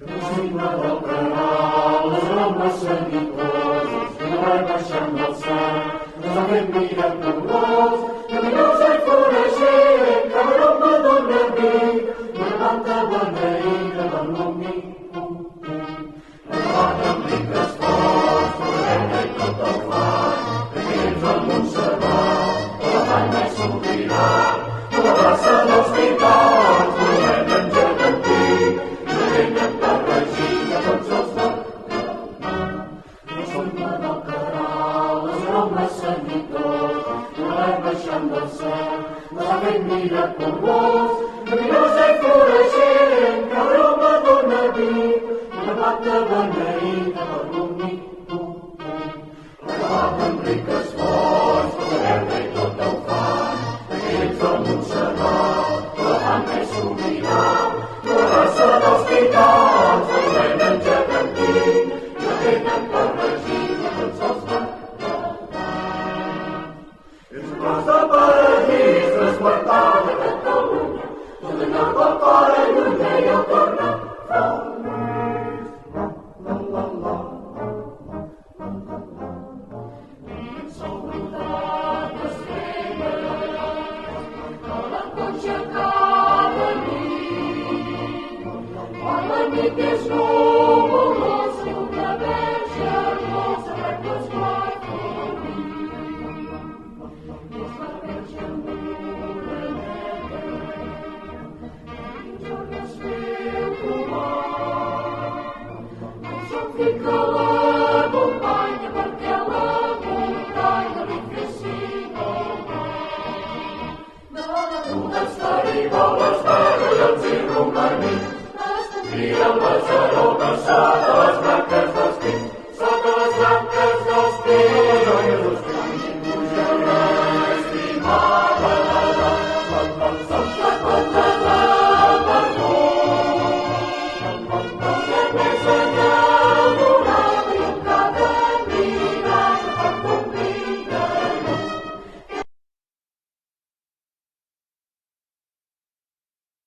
Rugim-ne del canal, les bromes sanitoses, que no vai baixant del cel, ens ha fet miraculós, lluminós i florescent, que l'aroma dóna vida, i una planta beneïda del lumí. Regalat amb riques flors, floreta i tot el fang, que tens al Montserrat, que la vall mai s'oblirà, que la plaça dels Titans, volem en gegantí, i la gent canta regina tots els del canal, les bromes sanitoses, que no vai baixant del cel, ens ha fet miraculós, lluminós i florescent, que l'aroma dóna vida, una planta beneïda del lumí. Regalat amb riques flors, tota verda i tot el fang, aquells del Montserrat, que la fan més sobirà, que la raça dels Titans, volem en gegantí, i la tenen per regina tots els és un tros de paradís desguardat a Catalunya, tot allò que el cor allunya i el torna feliç. La, la, la, la, la, la, la. I sol brodat d'estrelles, que la conxa cada nit, quan la nit és núvolos, una verge hermosa rep l'esclat because